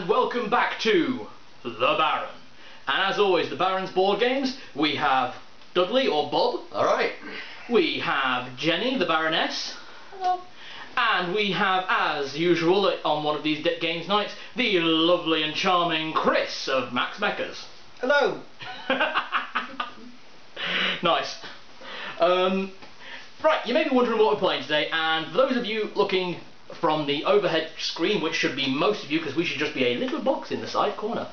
and welcome back to The Baron. And as always, the Baron's board games, we have Dudley or Bob. Alright. We have Jenny, the Baroness. Hello. And we have, as usual on one of these games nights, the lovely and charming Chris of Max Mechas. Hello. Nice. Right, you may be wondering what we're playing today, and for those of you looking from the overhead screen, which should be most of you, because we should just be a little box in the side corner.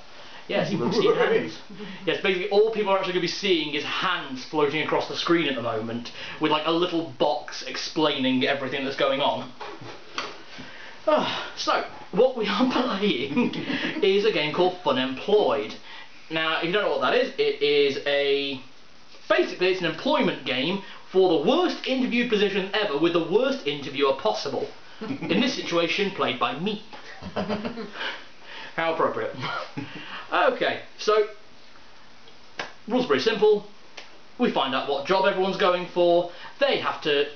Yes, you will see hands. Yes, basically all people are actually going to be seeing is hands floating across the screen at the moment, with like a little box explaining everything that's going on. So, what we are playing is a game called Funemployed. Now, if you don't know what that is, it is basically it's an employment game for the worst interviewed position ever with the worst interviewer possible. In this situation, played by me. How appropriate. Okay, so rules are very simple. We find out what job everyone's going for. They have to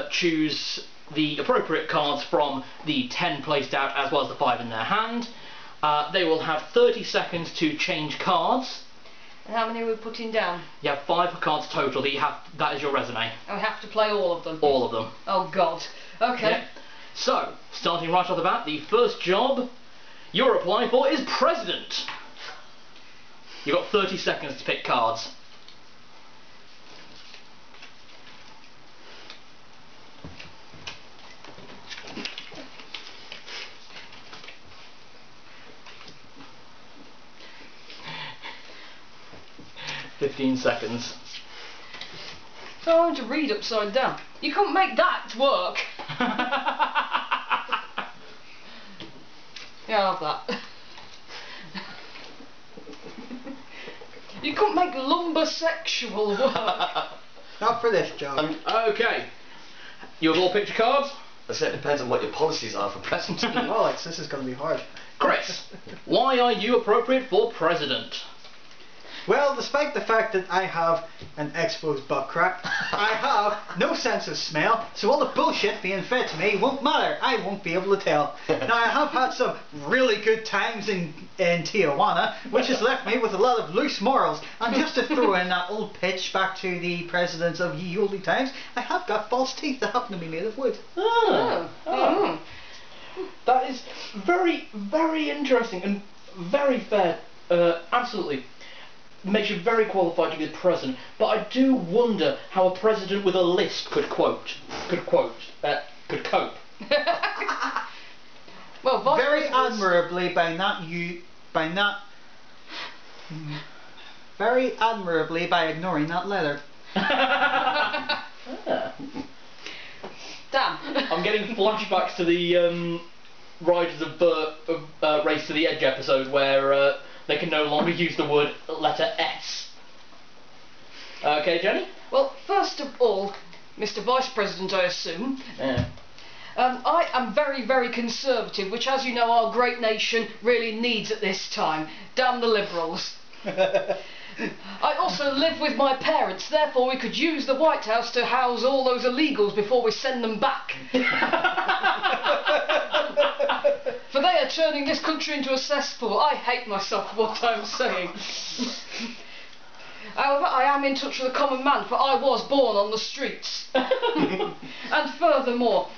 choose the appropriate cards from the 10 placed out as well as the 5 in their hand. They will have 30 seconds to change cards. And how many are we putting down? You have 5 cards total that is your resume. And we have to play all of them? All of them. Oh God. Okay. Yeah. So, starting right off the bat, the first job you're applying for is President. You've got 30 seconds to pick cards. "15 seconds. So I want to read upside down. You couldn't make that work. Yeah, I'll have that. You couldn't make lumbersexual work. Not for this job. Okay. You have all picked your cards? I said it depends on what your policies are for president. Oh, this is going to be hard. Chris, why are you appropriate for President? Well, despite the fact that I have an exposed butt crack, I have no sense of smell, so all the bullshit being fed to me won't matter. I won't be able to tell. Now, I have had some really good times in Tijuana, which has left me with a lot of loose morals. And just to throw in that old pitch back to the presidents of ye olde times, I have got false teeth that happen to be made of wood. That is very, very interesting and very fair. Absolutely. Makes you very qualified to be the president, but I do wonder how a president with a lisp could cope. Well, very admirably by ignoring that letter. Damn. I'm getting flashbacks to the Riders of Race to the Edge episode where they can no longer use the word letter S. Okay, Jenny? Well, first of all, Mr. Vice President, I assume. Yeah. I am very, very conservative, which, as you know, our great nation really needs at this time. Damn the Liberals. I also live with my parents, therefore we could use the White House to house all those illegals before we send them back. For they are turning this country into a cesspool. I hate myself for what I'm saying. However, I am in touch with the common man, for I was born on the streets. And furthermore,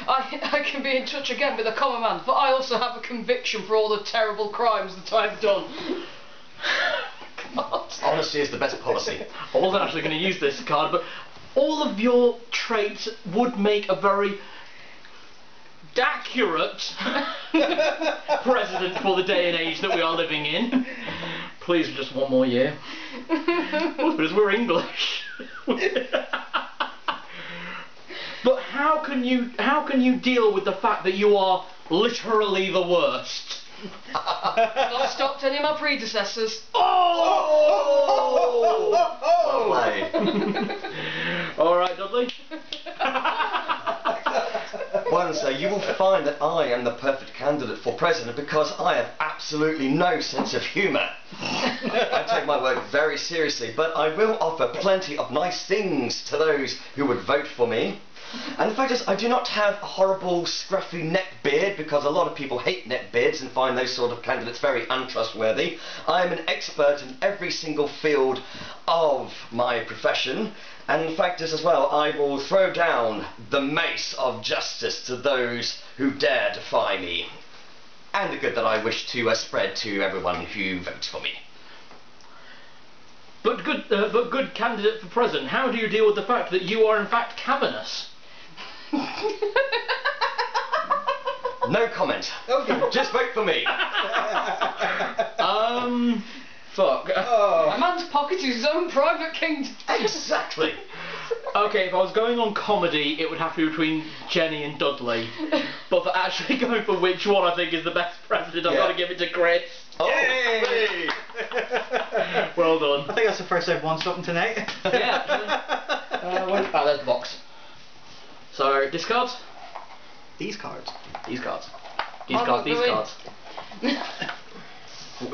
I can be in touch again with the common man, for I also have a conviction for all the terrible crimes that I've done. God. Honesty is the best policy. I wasn't actually going to use this card, but all of your traits would make a very accurate president for the day and age that we are living in. Please, just one more year. Because we're English. But how can you deal with the fact that you are literally the worst? Not stopped any of my predecessors. Well played. Alright, Dudley. Well, sir, you will find that I am the perfect candidate for president because I have absolutely no sense of humour. I take my work very seriously, but I will offer plenty of nice things to those who would vote for me. And the fact is, I do not have a horrible scruffy neck beard, because a lot of people hate neck beards and find those sort of candidates very untrustworthy. I am an expert in every single field of my profession, and the fact is as well, I will throw down the mace of justice to those who dare defy me, and the good that I wish to spread to everyone who votes for me. But good candidate for president, how do you deal with the fact that you are in fact cavernous? No comment. Okay. Just vote for me. Fuck. A man's pocket is his own private kingdom. Exactly. Okay, if I was going on comedy, it would have to be between Jenny and Dudley. But for actually going for which one I think is the best president, I've got to give it to Chris. Oh, Yay! Well done. I think that's the first I've won something tonight. Yeah. There's the box. So, discards? These cards. These cards. I'm not These going. cards.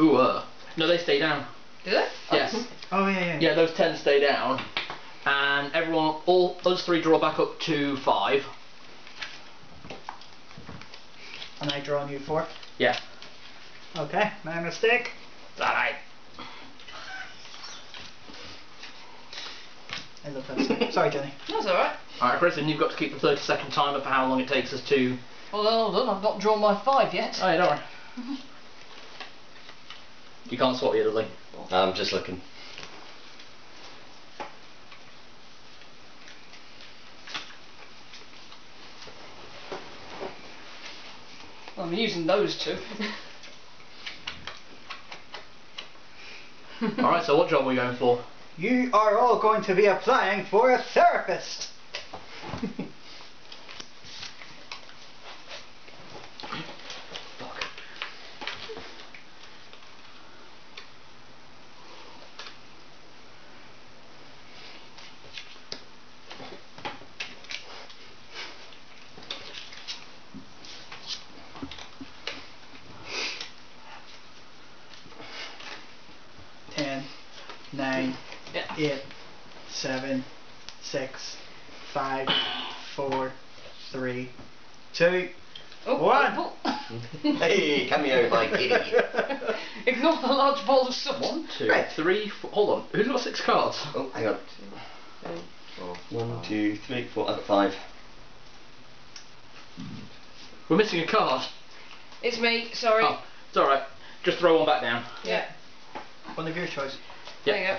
Ooh, no, they stay down. Do they? Yes. Oh yeah. Yeah, those 10 stay down. And everyone, all us three draw back up to 5. And I draw on you 4. Yeah. Okay, my mistake. Alright. I love that stick. Sorry, Jenny. That's alright. Alright, Chris, and you've got to keep the 30-second timer for how long it takes us to... Well, hold on, I've not drawn my 5 yet. Oh, yeah, don't worry. You can't swap yet, Dudley. I'm just looking. Well, I'm using those two. Alright, so what job are we going for? You are all going to be applying for a therapist. Fuck. Ten, 9, Yeah. 8, 7, 6, 5, 4, 3, 2, Oh, 1. oh, Hey, cameo by Kitty. Ignore the large ball of soot. 1, 2, Right. 3, 4... Hold on, who's got 6 cards? Oh, hang on. 1, 2, 3, 4, I've got 5. We're missing a card. It's me, sorry. Oh, it's alright. Just throw one back down. Yeah, One of your choice. there you go.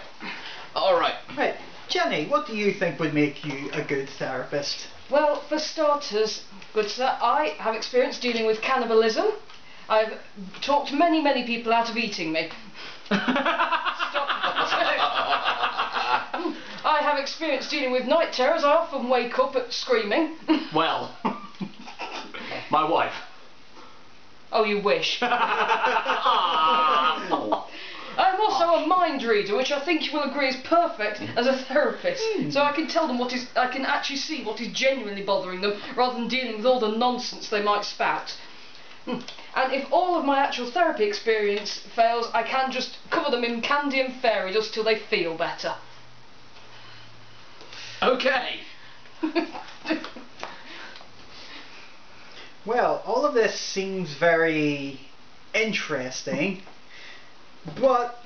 Alright. Right, Jenny, what do you think would make you a good therapist? Well, for starters, good sir, I have experience dealing with cannibalism. I've talked many, many people out of eating me. Stop. I have experience dealing with night terrors. I often wake up at screaming. Well, my wife. Oh, you wish. I'm also a mind reader, which I think you will agree is perfect as a therapist. So I can tell them I can actually see what is genuinely bothering them, rather than dealing with all the nonsense they might spout. And if all of my actual therapy experience fails, I can just cover them in candy and fairy dust till they feel better. Okay. Well, all of this seems very interesting, but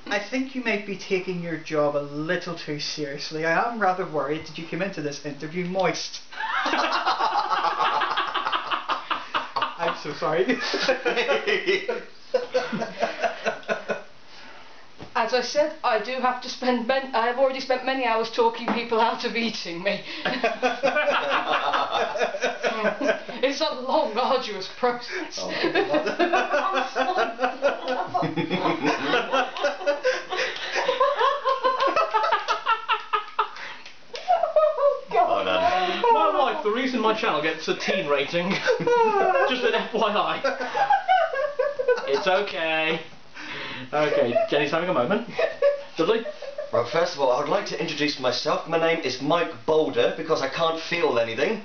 I think you might be taking your job a little too seriously. I am rather worried that you came into this interview moist. I'm so sorry. As I said, I do have to spend. I have already spent many hours talking people out of eating me. It's a long, arduous process. Oh my Oh, no. My wife, the reason my channel gets a teen rating, just an FYI. It's okay. Okay, Jenny's having a moment. Dudley? Well, first of all, I would like to introduce myself. My name is Mike Boulder, because I can't feel anything.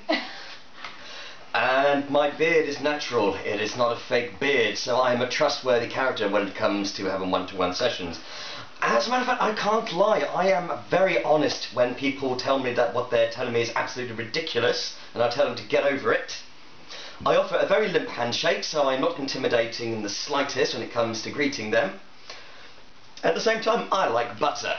And my beard is natural. It is not a fake beard, so I am a trustworthy character when it comes to having one-to-one sessions. As a matter of fact, I can't lie. I am very honest when people tell me that what they're telling me is absolutely ridiculous, and I tell them to get over it. I offer a very limp handshake, so I'm not intimidating in the slightest when it comes to greeting them. At the same time, I like butter.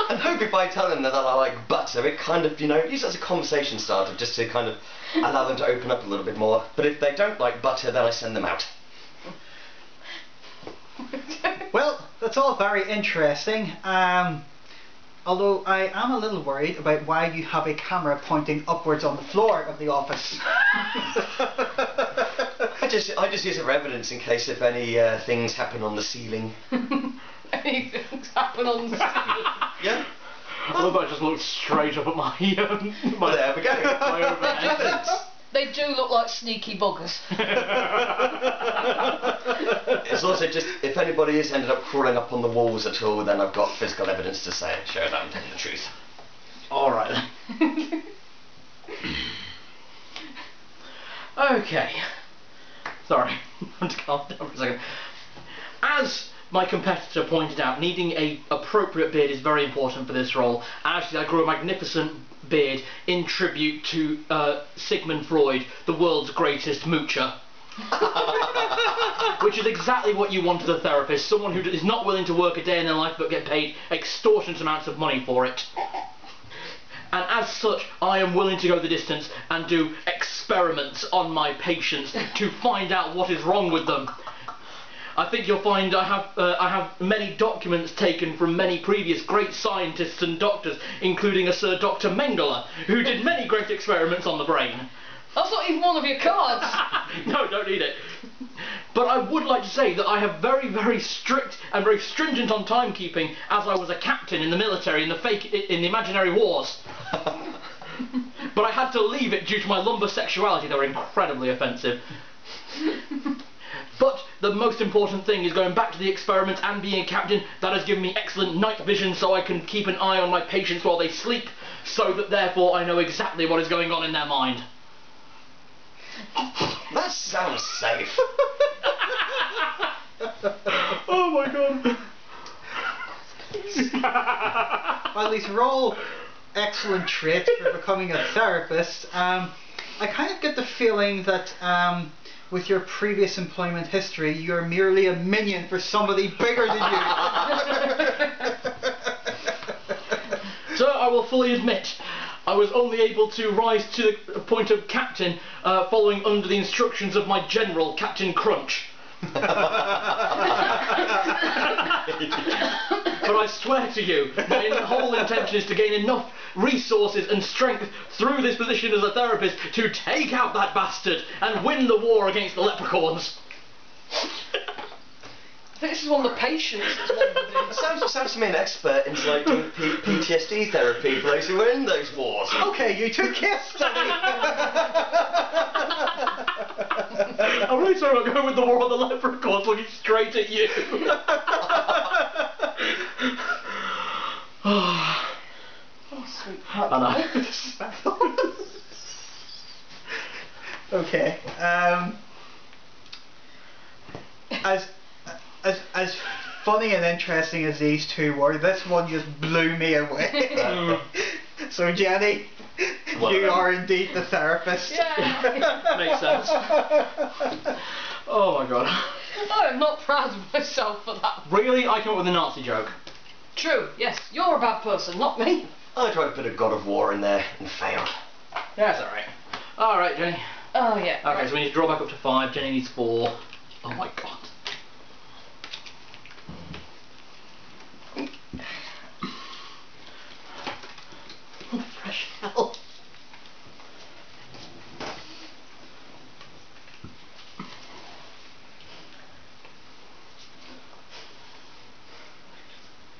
And hopefully by telling them that I like butter, it kind of, use it as a conversation starter, just to kind of allow them to open up a little bit more. But if they don't like butter, then I send them out. Well, that's all very interesting. Although I am a little worried about why you have a camera pointing upwards on the floor of the office. I just use it for evidence in case if any things happen on the ceiling. Any things happen on the ceiling? Yeah. I love that I just looked straight up at my Well, there we go. my overhead. They do look like sneaky buggers. It's also just, if anybody has ended up crawling up on the walls at all, then I've got physical evidence to show that I'm telling the truth. Alright then. Okay. Sorry, I want to calm down for a second. As my competitor pointed out, needing an appropriate beard is very important for this role. Actually, I grew a magnificent beard in tribute to Sigmund Freud, the world's greatest moocher. Which is exactly what you want as a therapist, someone who is not willing to work a day in their life but get paid extortionate amounts of money for it. And as such, I am willing to go the distance and do experiments on my patients to find out what is wrong with them. I think you'll find I have many documents taken from many previous great scientists and doctors, including a Sir Dr. Mengele, who did many great experiments on the brain. That's not even one of your cards. No, don't need it. But I would like to say that I have very, very strict and very stringent on timekeeping, as I was a captain in the military in the imaginary wars. But I had to leave it due to my lumbar sexuality. They were incredibly offensive. But the most important thing is going back to the experiments and being a captain. That has given me excellent night vision, so I can keep an eye on my patients while they sleep, so that therefore I know exactly what is going on in their mind. That sounds safe. Oh my god. Well, these are all excellent traits for becoming a therapist. I kind of get the feeling that with your previous employment history, you're merely a minion for somebody bigger than you. Sir, I will fully admit, I was only able to rise to the point of captain following under the instructions of my general, Captain Crunch. But I swear to you, my whole intention is to gain enough resources and strength through this position as a therapist to take out that bastard and win the war against the leprechauns. I think this is one of the patients that's wanted to do. Sounds to me an expert in like doing PTSD therapy for those who were in those wars. Okay, you two case study. I'm really sorry about going with the war on the leprechauns looking straight at you. Oh, sweet. I know. Okay. As funny and interesting as these two were, this one just blew me away. So Jenny, you are indeed the therapist. Yeah. Makes sense. Oh my god. I am not proud of myself for that. Really? I came up with a Nazi joke. True, yes. You're a bad person, not me. I tried to put a God of War in there and failed. Yeah, that's alright. Alright, Jenny. Oh, yeah. Okay, right. so we need to draw back up to 5. Jenny needs 4. Oh my god. What the fresh hell?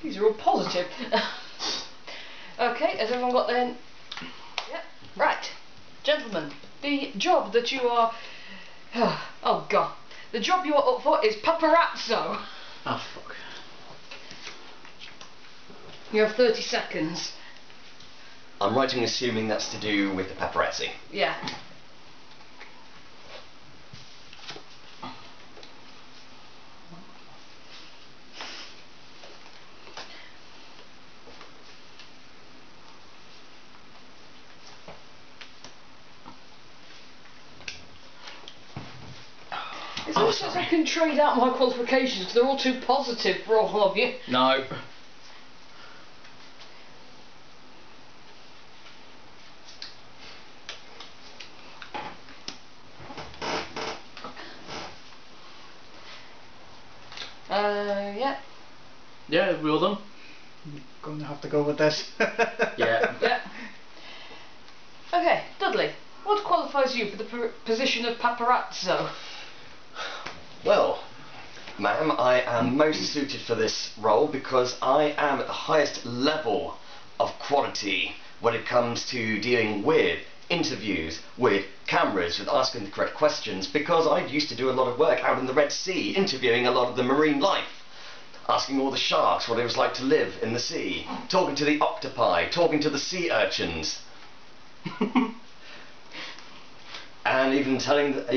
These are all positive. Okay, has everyone got their... Yeah, right. Gentlemen, the job that you are... Oh god. The job you are up for is paparazzo. Oh fuck. You have 30 seconds. I'm writing assuming that's to do with the paparazzi. Yeah. It's almost as I can trade out my qualifications because they're all too positive for all of you. No. Yeah. Yeah, we all done? Going to have to go with this. Yeah. Yeah. Okay, Dudley, what qualifies you for the position of paparazzo? Well, ma'am, I am most suited for this role because I am at the highest level of quality when it comes to dealing with interviews, with cameras, with asking the correct questions, because I used to do a lot of work out in the Red Sea, interviewing a lot of the marine life, asking all the sharks what it was like to live in the sea, talking to the octopi, talking to the sea urchins. And even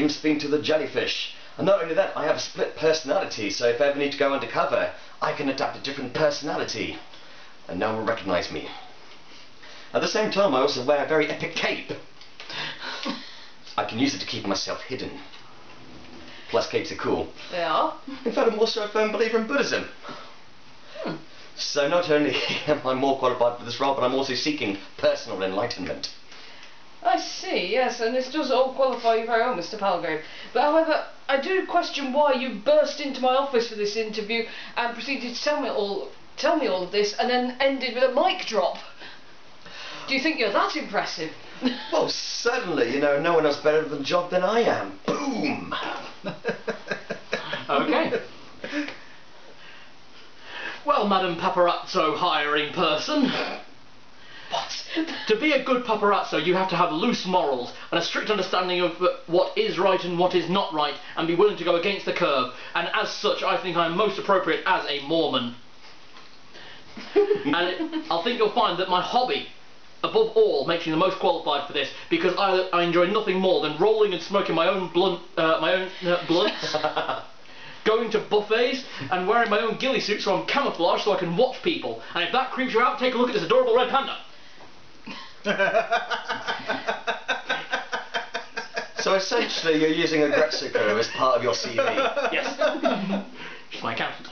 speaking to the jellyfish. And not only that, I have a split personality, so if I ever need to go undercover, I can adapt a different personality, and no one will recognise me. At the same time, I also wear a very epic cape. I can use it to keep myself hidden. Plus, capes are cool. They are. In fact, I'm also a firm believer in Buddhism. So not only am I more qualified for this role, but I'm also seeking personal enlightenment. I see, yes, and this does all qualify you very well, Mr. Palgrave. But however, I do question why you burst into my office for this interview and proceeded to tell me all of this, and then ended with a mic drop. Do you think you're that impressive? Well, certainly, you know, no one else better at the job than I am. Boom! Okay. Well, Madam Paparazzo hiring person. What? To be a good paparazzo, you have to have loose morals and a strict understanding of what is right and what is not right, and be willing to go against the curve. And as such, I think I'm most appropriate as a Mormon. I think you'll find that my hobby, above all, makes me the most qualified for this, because I enjoy nothing more than rolling and smoking my own blunts, going to buffets, and wearing my own ghillie suit so I'm camouflaged so I can watch people. And if that creeps you out, take a look at this adorable red panda. So essentially, you're using a Gretzko as part of your CV. Yes. She's my accountant.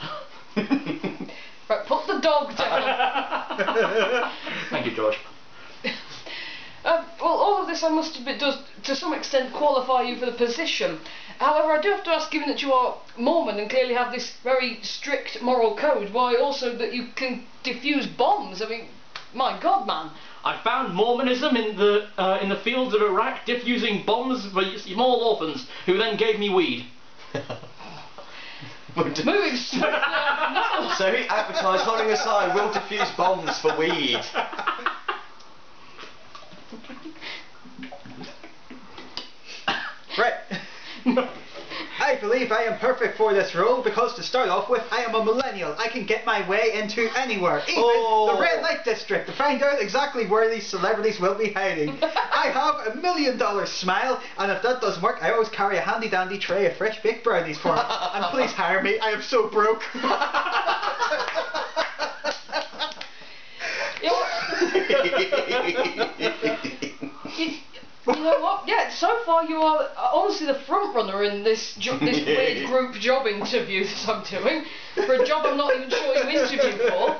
Right, put the dog down. Thank you, George. Well, all of this, I must admit, does to some extent qualify you for the position. However, I do have to ask, given that you are Mormon and clearly have this very strict moral code, why also that you can defuse bombs? I mean, my God, man. I found Mormonism in the fields of Iraq, diffusing bombs for small orphans, who then gave me weed. Moving straight on. So he advertised, holding a sign, "Will defuse bombs for weed." Right. I believe I am perfect for this role because, to start off with, I am a millennial. I can get my way into anywhere, even the red light district, to find out exactly where these celebrities will be hiding. I have $1 million smile, and if that doesn't work, I always carry a handy dandy tray of fresh baked brownies for them. And please hire me, I am so broke. You know what? Yeah, so far you are honestly the front runner in this weird group job interview that I'm doing for a job I'm not even sure you interviewed for.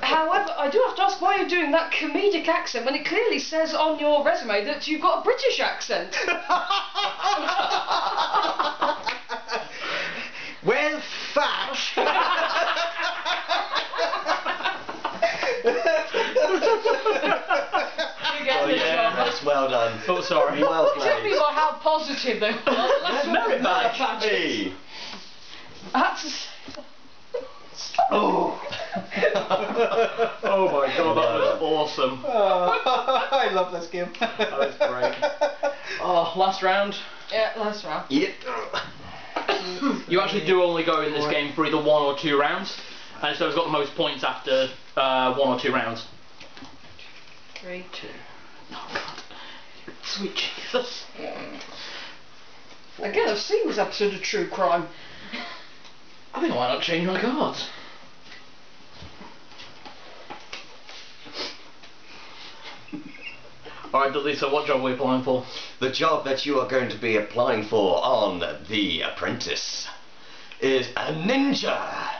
However, I do have to ask why you're doing that comedic accent when it clearly says on your resume that you've got a British accent. Well, fuck. Oh yeah, that's well done. Oh, sorry. Well Tell me played. about how positive they were. Let's merit badge. Hey. I had to say. Oh. Oh my God, that was awesome. I love this game. That was great. Oh, last round. Yeah, last round. Yep. You actually do only go in this game for either 1 or 2 rounds, and so it's got the most points after 1 or 2 rounds. 3, 2. Oh God, sweet Jesus. Again, I've seen this episode of True Crime. I think I might not change my cards. Alright, Dudley, so what job are we applying for? The job that you are going to be applying for on The Apprentice is a ninja.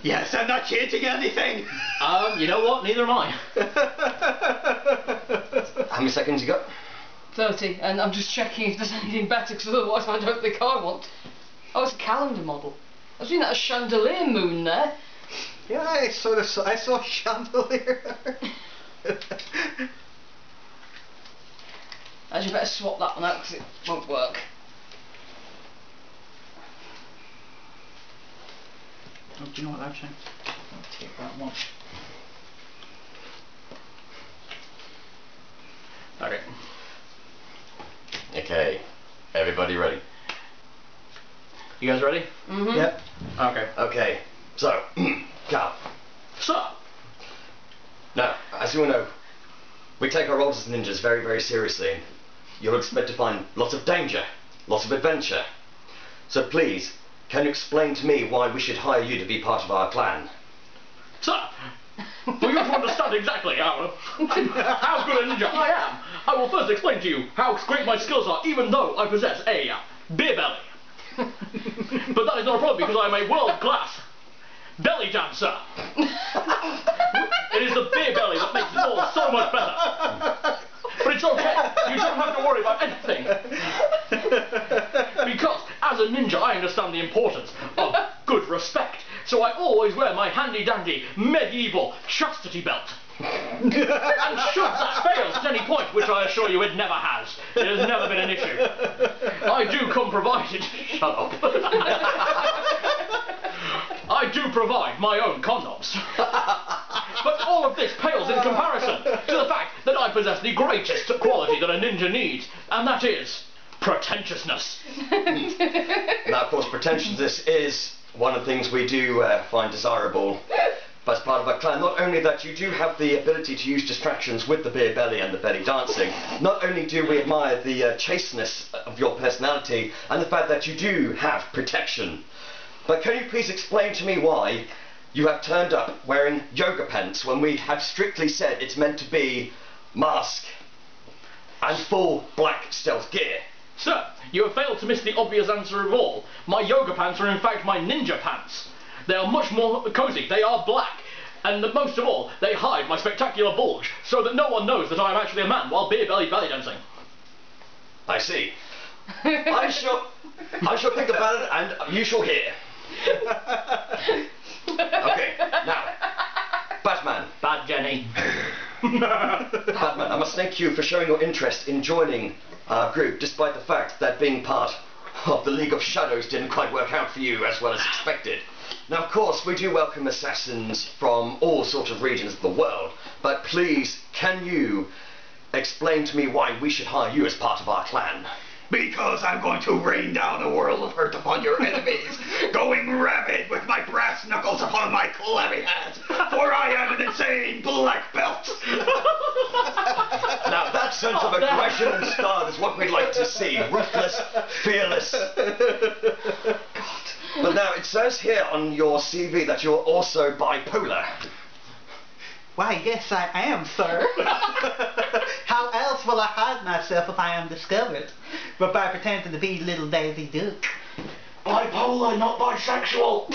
Yes, I'm not changing anything. You know what? Neither am I. How many seconds you got? 30, and I'm just checking if there's anything better, because otherwise I don't think I want. Oh, it's a calendar model. I was doing that a chandelier moon there. Yeah, I saw chandelier. Actually, better swap that one out because it won't work. Oh, do you know what actually? I'll take that one. Okay. Okay, everybody ready? You guys ready? Mm-hmm. Yep. Okay. Okay, so, Carl. So, Now, as you all know, we take our roles as ninjas very, very seriously. You'll expect to find lots of danger, lots of adventure. So please, can you explain to me why we should hire you to be part of our clan? sir, for you to understand exactly how good a ninja I am, I will first explain to you how great my skills are, even though I possess a beer belly. But that is not a problem because I am a world-class belly dancer. It is the beer belly that makes it all so much better. But it's okay, you don't have to worry about anything. Because as a ninja I understand the importance of good respect. So I always wear my handy dandy medieval chastity belt. And should that fail at any point, which I assure you it never has, it has never been an issue, I do come provided. Shut up. I do provide my own condoms. But all of this pales in comparison to the fact that I possess the greatest quality that a ninja needs, and that is pretentiousness. Now, of course, pretentiousness is one of the things we do find desirable as part of our clan. Not only that you do have the ability to use distractions with the beer belly and the belly dancing, not only do we admire the chasteness of your personality and the fact that you do have protection, but can you please explain to me why you have turned up wearing yoga pants when we have strictly said it's meant to be mask and full black stealth gear? Sir, you have failed to miss the obvious answer of all. My yoga pants are in fact my ninja pants. They are much more cosy, they are black, and most of all, they hide my spectacular bulge, so that no one knows that I am actually a man while beer belly dancing. I see. I shall think about it and you shall hear. Okay, now, Batman. Bad Jenny. Batman, I must thank you for showing your interest in joining our group, despite the fact that being part of the League of Shadows didn't quite work out for you as well as expected. Now, of course, we do welcome assassins from all sorts of regions of the world, but please, can you explain to me why we should hire you as part of our clan? Because I'm going to rain down a world of hurt upon your enemies, going rabid with my brass knuckles upon my clammy hands, for I am an insane black belt. Now that sense of aggression and style is what we'd like to see. Ruthless, fearless. God. But now it says here on your CV that you're also bipolar. Why, yes, I am, sir. How else will I hide myself if I am discovered? But by pretending to be little Daisy Duke. Bipolar, not bisexual.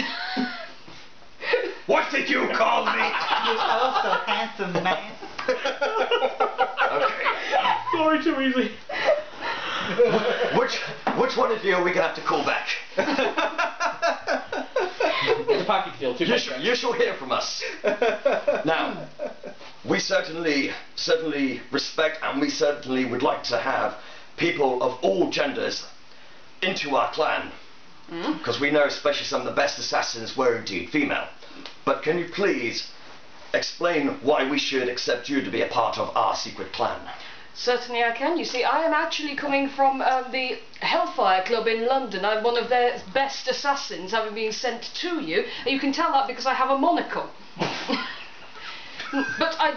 What did you call me? You also handsome man. Okay. Sorry, too easy. Which one of you are we gonna have to call back? It's a package deal, too. You shall hear from us. Now, we certainly respect and we certainly would like to have people of all genders into our clan. Because we know especially some of the best assassins were indeed female. But can you please explain why we should accept you to be a part of our secret clan? Certainly I can. You see, I am actually coming from the Hellfire Club in London. I'm one of their best assassins, having been sent to you. And you can tell that because I have a monocle. But I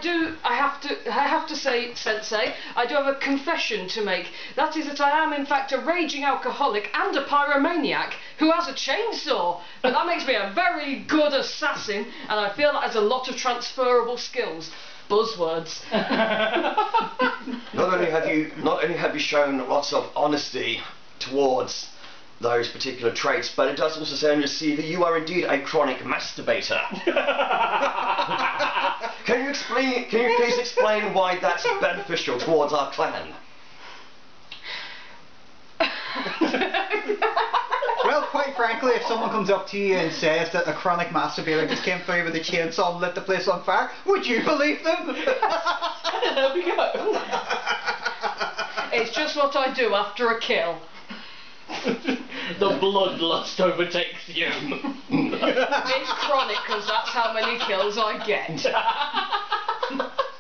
have to say, Sensei, I do have a confession to make. That is that I am in fact a raging alcoholic and a pyromaniac who has a chainsaw. But that makes me a very good assassin, and I feel that has a lot of transferable skills. buzzwords. Not only have you shown lots of honesty towards those particular traits, but it does also say on your CV you are indeed a chronic masturbator. Can you please explain why that's beneficial towards our clan? Well, quite frankly, if someone comes up to you and says that a chronic masturbator just came through with a chainsaw and lit the place on fire, would you believe them? There we go. It's just what I do after a kill. The bloodlust overtakes you. It's chronic because that's how many kills I get.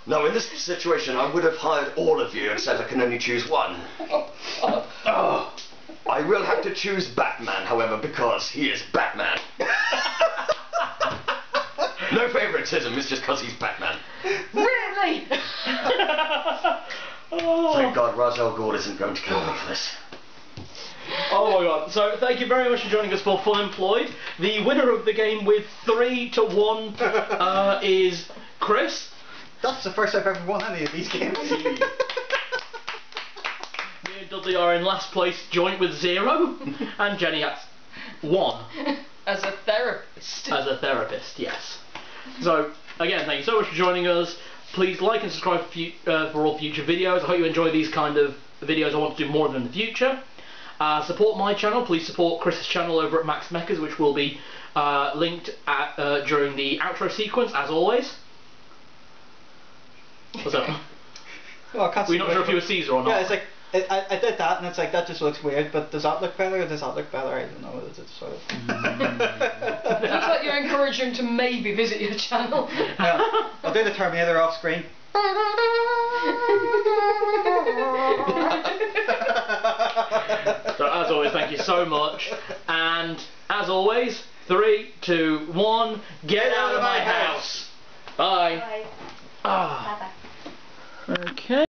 No, in this situation, I would have hired all of you and said I can only choose one. I will have to choose Batman, however, because he is Batman. No favoritism, it's just because he's Batman. Really? Thank God Ra's al Ghul isn't going to kill me for this. Oh my god. So thank you very much for joining us for Funemployed. The winner of the game with 3-1 is Chris. That's the first I've ever won any of these games. Me and Dudley are in last place, joint with 0, and Jenny at 1. As a therapist. As a therapist, yes. So again, thank you so much for joining us. Please like and subscribe for all future videos. I hope you enjoy these kind of videos. I want to do more of them in the future. Support my channel. Please support Chris's channel over at Max Mechas, which will be linked during the outro sequence, as always. What's up? Well, I can't We're not sure if you were Caesar or not. Yeah, it's like I did that, and it's like that just looks weird. But does that look better, or does that look better? I don't know. It's sort of. Looks like you're encouraging him to maybe visit your channel. Yeah, I'll do the Terminator off screen. So as always, thank you so much, and as always, 3, 2, 1, get out of my house. Bye. Bye. Ah. Bye-bye. Okay.